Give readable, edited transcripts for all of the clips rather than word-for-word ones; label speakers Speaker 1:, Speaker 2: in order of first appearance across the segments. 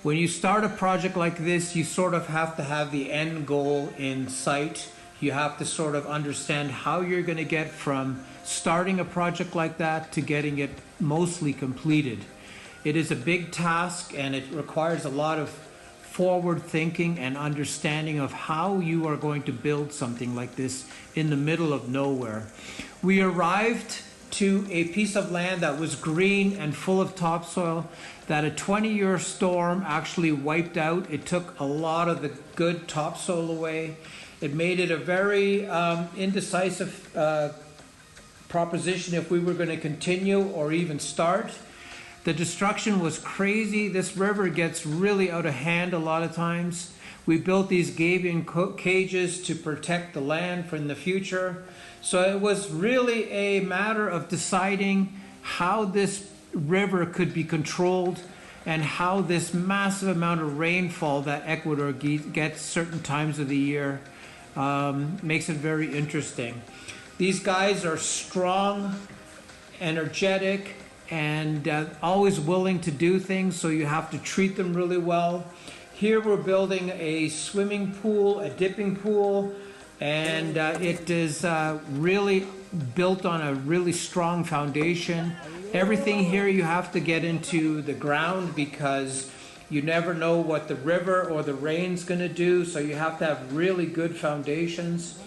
Speaker 1: When you start a project like this, you sort of have to have the end goal in sight. You have to sort of understand how you're going to get from starting a project like that to getting it mostly completed. It is a big task, and it requires a lot of forward thinking and understanding of how you are going to build something like this in the middle of nowhere. We arrived to a piece of land that was green and full of topsoil that a 20-year storm actually wiped out. It took a lot of the good topsoil away. It made it a very indecisive proposition if we were going to continue or even start. The destruction was crazy. This river gets really out of hand a lot of times. We built these gabion cages to protect the land for in the future. So it was really a matter of deciding how this river could be controlled and how this massive amount of rainfall that Ecuador gets certain times of the year makes it very interesting. These guys are strong, energetic, and always willing to do things, so you have to treat them really well. Here we're building a swimming pool, a dipping pool, and it is really built on a really strong foundation. Everything here you have to get into the ground because you never know what the river or the rain's going to do, so you have to have really good foundations.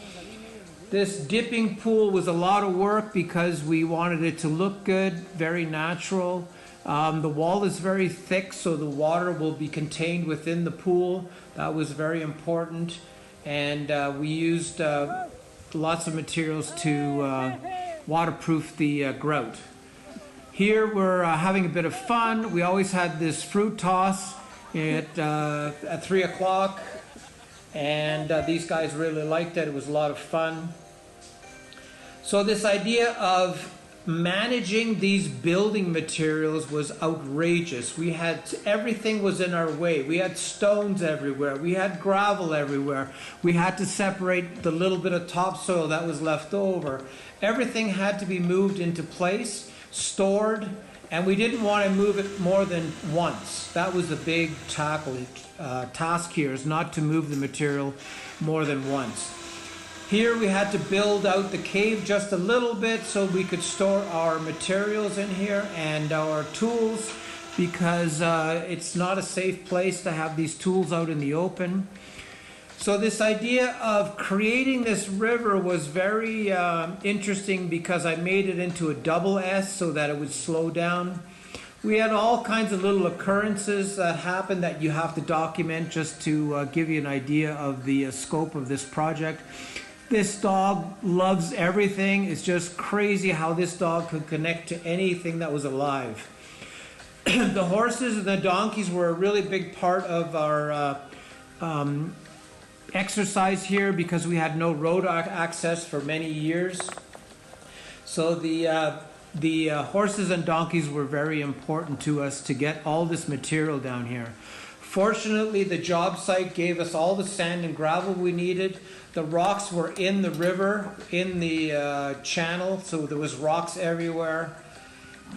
Speaker 1: This dipping pool was a lot of work because we wanted it to look good, very natural. The wall is very thick, so the water will be contained within the pool. That was very important. And we used lots of materials to waterproof the grout. Here we're having a bit of fun. We always had this fruit toss at 3 o'clock, and these guys really liked it. It was a lot of fun. So this idea of managing these building materials was outrageous. We had everything was in our way. We had stones everywhere. We had gravel everywhere. We had to separate the little bit of topsoil that was left over. Everything had to be moved into place, stored, and we didn't want to move it more than once. That was the big task here, is not to move the material more than once. Here we had to build out the cave just a little bit so we could store our materials in here and our tools, because it's not a safe place to have these tools out in the open. So this idea of creating this river was very interesting because I made it into a double S so that it would slow down. We had all kinds of little occurrences that happened that you have to document just to give you an idea of the scope of this project. This dog loves everything. It's just crazy how this dog could connect to anything that was alive. The horses and the donkeys were a really big part of our exercise here because we had no road access for many years. So the horses and donkeys were very important to us to get all this material down here. Fortunately, the job site gave us all the sand and gravel we needed. The rocks were in the river, in the channel, so there was rocks everywhere.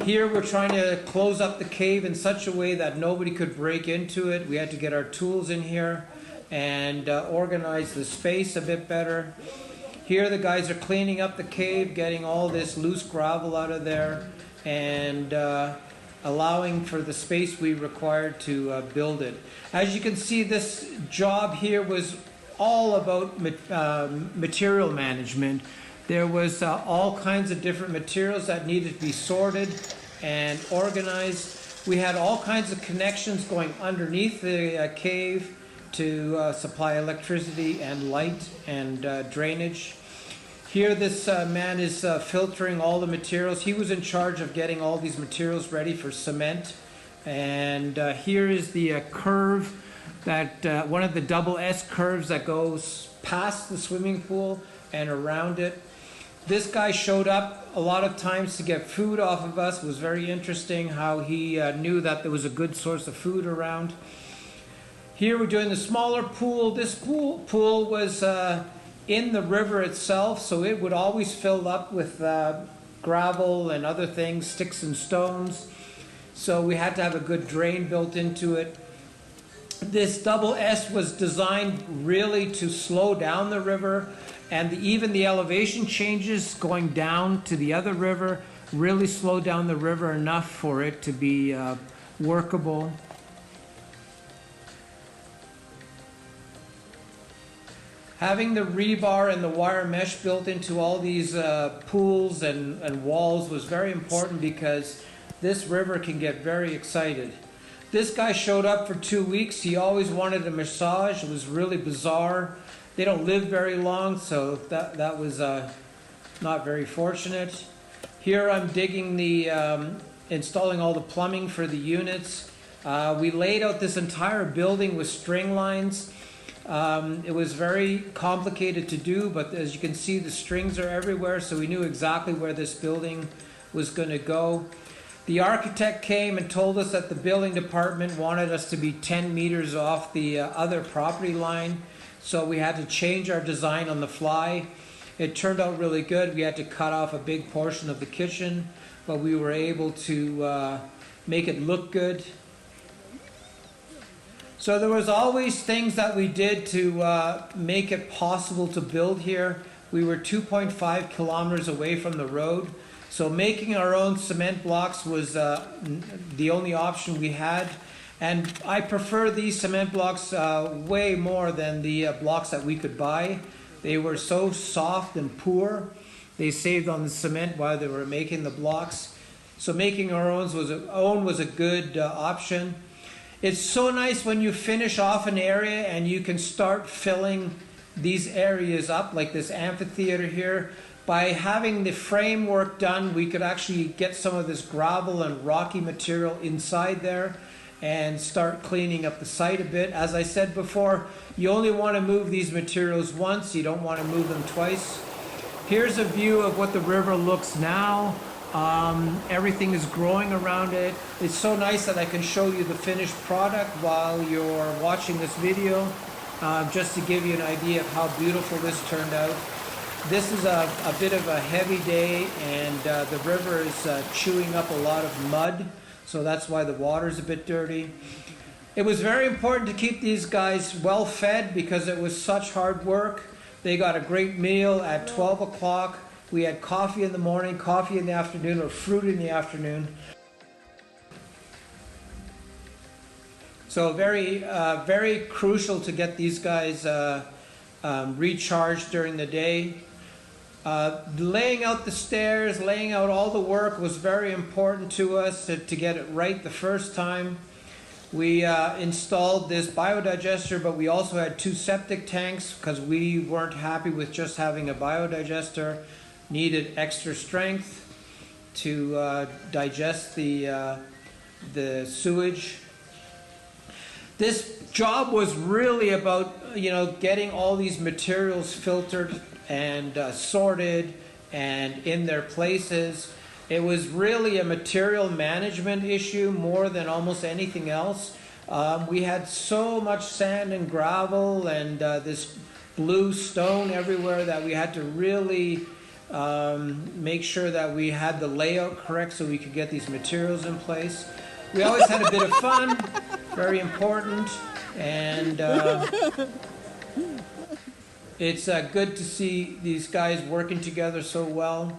Speaker 1: Here we're trying to close up the cave in such a way that nobody could break into it. We had to get our tools in here and organize the space a bit better. Here the guys are cleaning up the cave, getting all this loose gravel out of there, and allowing for the space we required to build it. As you can see, this job here was all about material management. There was all kinds of different materials that needed to be sorted and organized. We had all kinds of connections going underneath the cave to supply electricity and light and drainage. Here this man is filtering all the materials. He was in charge of getting all these materials ready for cement. And here is the curve, that one of the double S curves that goes past the swimming pool and around it. This guy showed up a lot of times to get food off of us. It was very interesting how he knew that there was a good source of food around. Here we're doing the smaller pool. This pool was in the river itself, so it would always fill up with gravel and other things, sticks and stones. So we had to have a good drain built into it. This double S was designed really to slow down the river, and even the elevation changes going down to the other river really slowed down the river enough for it to be workable. Having the rebar and the wire mesh built into all these pools and walls was very important because this river can get very excited. This guy showed up for 2 weeks. He always wanted a massage. It was really bizarre. They don't live very long, so that was not very fortunate. Here I'm digging installing all the plumbing for the units. We laid out this entire building with string lines. It was very complicated to do, but as you can see, the strings are everywhere, so we knew exactly where this building was going to go. The architect came and told us that the building department wanted us to be 10 meters off the other property line, so we had to change our design on the fly. It turned out really good. We had to cut off a big portion of the kitchen, but we were able to make it look good. So there was always things that we did to make it possible to build here. We were 2.5 kilometers away from the road, so making our own cement blocks was the only option we had. And I prefer these cement blocks way more than the blocks that we could buy. They were so soft and poor. They saved on the cement while they were making the blocks. So making our own was a good option. It's so nice when you finish off an area and you can start filling these areas up, like this amphitheater here. By having the framework done, we could actually get some of this gravel and rocky material inside there and start cleaning up the site a bit. As I said before, you only want to move these materials once, you don't want to move them twice. Here's a view of what the river looks now. Everything is growing around it. It's so nice that I can show you the finished product while you're watching this video, just to give you an idea of how beautiful this turned out. This is a bit of a heavy day, and the river is chewing up a lot of mud, so that's why the water's a bit dirty. It was very important to keep these guys well fed because it was such hard work. They got a great meal at 12 o'clock. We had coffee in the morning, coffee in the afternoon, or fruit in the afternoon. So very crucial to get these guys recharged during the day. Laying out the stairs, laying out all the work was very important to us to get it right the first time. We installed this biodigester, but we also had 2 septic tanks because we weren't happy with just having a biodigester. Needed extra strength to digest the sewage. This job was really about getting all these materials filtered and sorted and in their places. It was really a material management issue more than almost anything else. We had so much sand and gravel and this blue stone everywhere that we had to really make sure that we had the layout correct so we could get these materials in place. We always had a bit of fun, very important, and it's good to see these guys working together so well.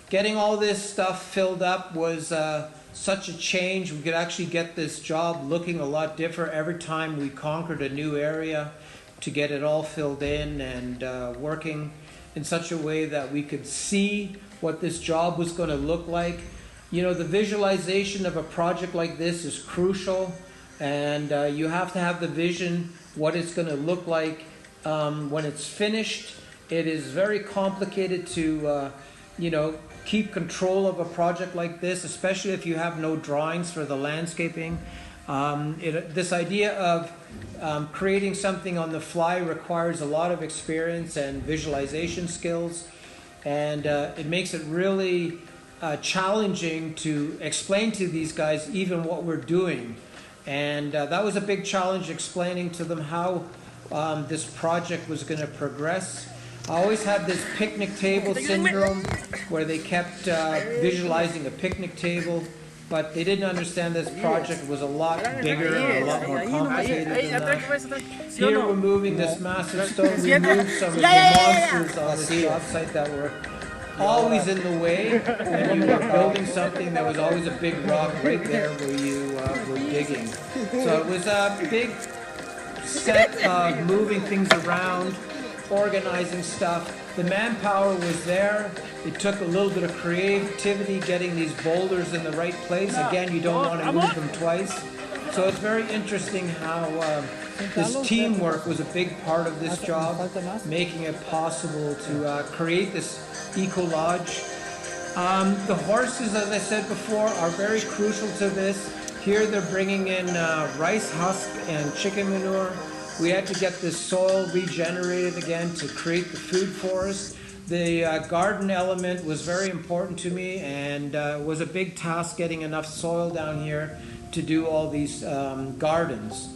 Speaker 1: Getting all this stuff filled up was such a change. We could actually get this job looking a lot different every time we conquered a new area to get it all filled in and working in such a way that we could see what this job was going to look like. The visualization of a project like this is crucial, and you have to have the vision what it's going to look like when it's finished. It is very complicated to keep control of a project like this, especially if you have no drawings for the landscaping. This idea of creating something on the fly requires a lot of experience and visualization skills, and it makes it really challenging to explain to these guys even what we're doing. And that was a big challenge, explaining to them how this project was going to progress. I always had this picnic table syndrome where they kept visualizing a picnic table but they didn't understand this project was a lot bigger and a lot more complicated than that. Here we're moving this massive stone. We moved some of the monsters on this job site that were always in the way. When you were building something, there was always a big rock right there where you were digging. So it was a big set of moving things around, organizing stuff. The manpower was there. It took a little bit of creativity getting these boulders in the right place. Again, you don't want to move them twice. So it's very interesting how this teamwork was a big part of this job, making it possible to create this Ecolodge. The horses, as I said before, are very crucial to this. Here they're bringing in rice husk and chicken manure. We had to get this soil regenerated again to create the food for us. The garden element was very important to me, and it was a big task getting enough soil down here to do all these gardens.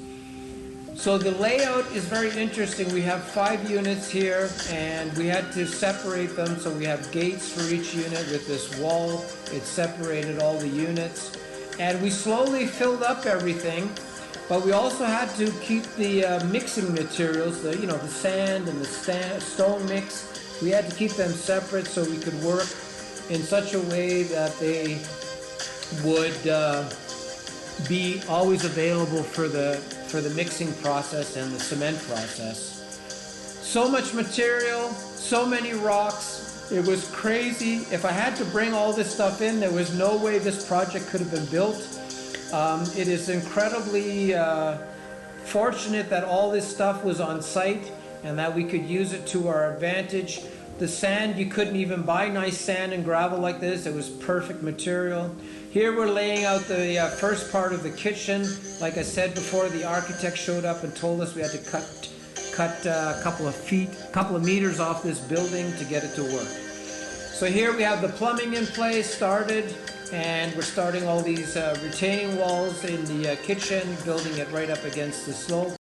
Speaker 1: So the layout is very interesting. We have 5 units here, and we had to separate them. So we have gates for each unit with this wall. It separated all the units. And we slowly filled up everything, but we also had to keep the mixing materials, the sand and the stone mix. We had to keep them separate so we could work in such a way that they would be always available for the mixing process and the cement process. So much material, so many rocks. It was crazy. If I had to bring all this stuff in, there was no way this project could have been built. It is incredibly fortunate that all this stuff was on site and that we could use it to our advantage. The sand, you couldn't even buy nice sand and gravel like this. It was perfect material. Here we're laying out the first part of the kitchen. Like I said before, the architect showed up and told us we had to cut a couple of meters off this building to get it to work. So here we have the plumbing in place, started, and we're starting all these retaining walls in the kitchen, building it right up against the slope.